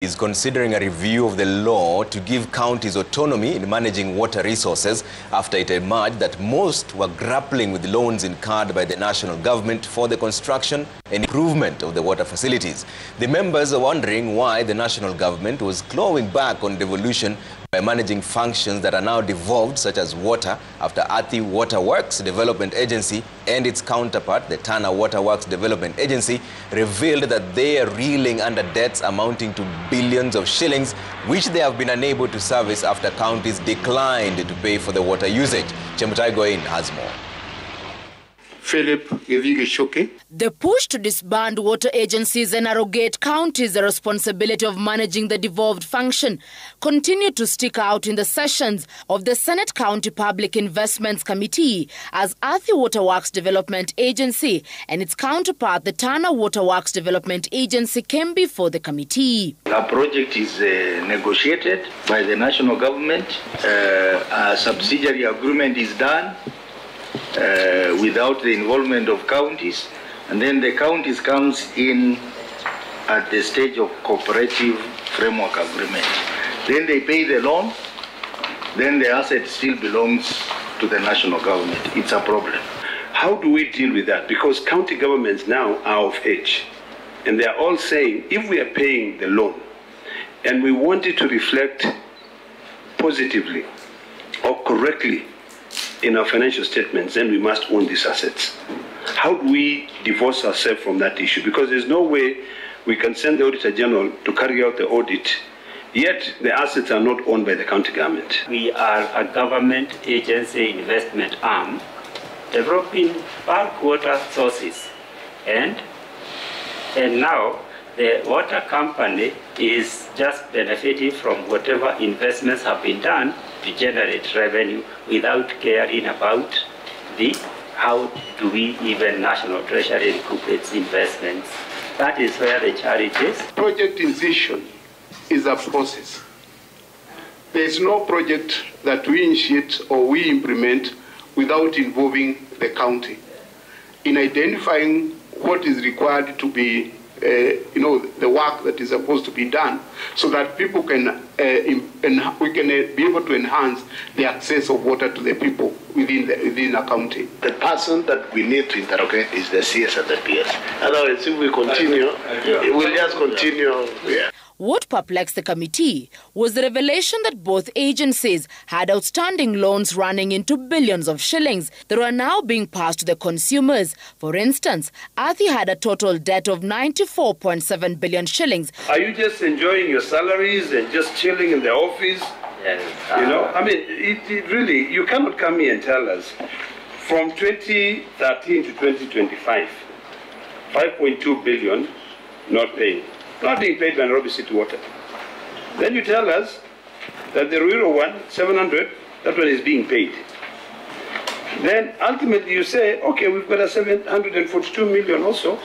is considering a review of the law to give counties autonomy in managing water resources after it emerged that most were grappling with loans incurred by the national government for the construction and improvement of the water facilities. The members are wondering why the national government was clawing back on devolution by managing functions that are now devolved, such as water, after Athi Waterworks Development Agency and its counterpart, the Tana Waterworks Development Agency, revealed that they are reeling under debts amounting to billions of shillings, which they have been unable to service after counties declined to pay for the water usage. Chemutai Goin has more. The push to disband water agencies and arrogate counties the responsibility of managing the devolved function continued to stick out in the sessions of the Senate County Public Investments Committee as Athi Waterworks Development Agency and its counterpart, the Tana Waterworks Development Agency, came before the committee. A project is negotiated by the national government. A subsidiary agreement is done without the involvement of counties, and then the counties comes in at the stage of cooperative framework agreement. Then they pay the loan, then the asset still belongs to the national government. It's a problem. How do we deal with that? Because county governments now are of age, and they are all saying if we are paying the loan and we want it to reflect positively or correctly in our financial statements, then we must own these assets. How do we divorce ourselves from that issue? Because there's no way we can send the Auditor General to carry out the audit, yet the assets are not owned by the county government. We are a government agency investment arm developing bulk water sources, and now the water company is just benefiting from whatever investments have been done to generate revenue without caring about how do we even National Treasury recuperates investments. That is where the challenge is. Project initiation is a process. There is no project that we initiate or we implement without involving the county in identifying what is required to be the work that is supposed to be done, so that people can, we can be able to enhance the access of water to the people within a county. The person that we need to interrogate is the CS and the PS. Otherwise, if we continue, it will just continue. Yeah. What perplexed the committee was the revelation that both agencies had outstanding loans running into billions of shillings that were now being passed to the consumers. For instance, Athi had a total debt of 94.7 billion shillings. Are you just enjoying your salaries and just chilling in the office? Yes. You know, I mean, it really, you cannot come here and tell us from 2013 to 2025, 5.2 billion not paying. Not being paid by Nairobi City Water. Then you tell us that the Ruiro one, 700, that one is being paid. Then ultimately you say, okay, we've got a 742 million also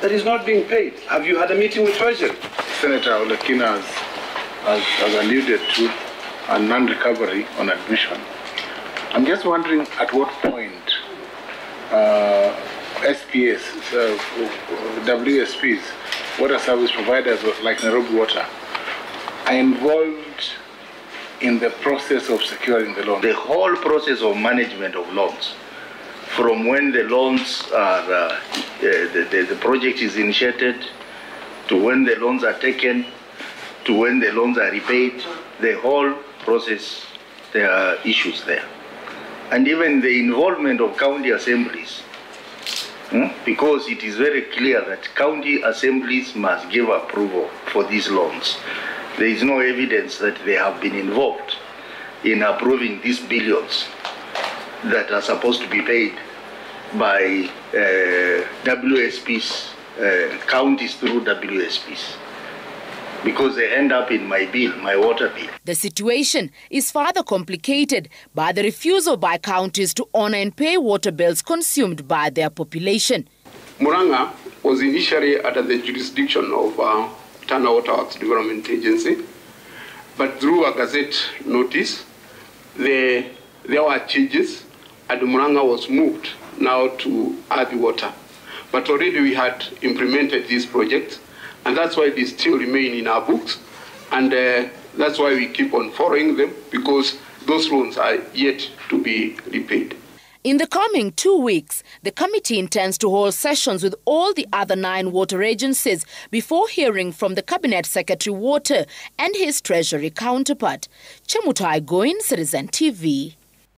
that is not being paid. Have you had a meeting with Treasury? Senator Olekina has alluded to a non-recovery on admission. I'm just wondering at what point SPS, WSPs, water service providers like Nairobi Water, are involved in the process of securing the loan. The whole process of management of loans, from when the loans are, the project is initiated, to when the loans are taken, to when the loans are repaid, the whole process, there are issues there. And even the involvement of county assemblies, because it is very clear that county assemblies must give approval for these loans. There is no evidence that they have been involved in approving these billions that are supposed to be paid by WSPs, counties through WSPs, because they end up in my bill, my water bill. The situation is further complicated by the refusal by counties to honor and pay water bills consumed by their population. Muranga was initially under the jurisdiction of Tana Waterworks Development Agency, but through a gazette notice, there were changes, and Muranga was moved now to Athi Water. But already we had implemented this project, And that's why they still remain in our books. And that's why we keep on following them, because those loans are yet to be repaid. In the coming 2 weeks, the committee intends to hold sessions with all the other 9 water agencies before hearing from the Cabinet Secretary Water and his Treasury counterpart. Chemutai Goin, Citizen TV.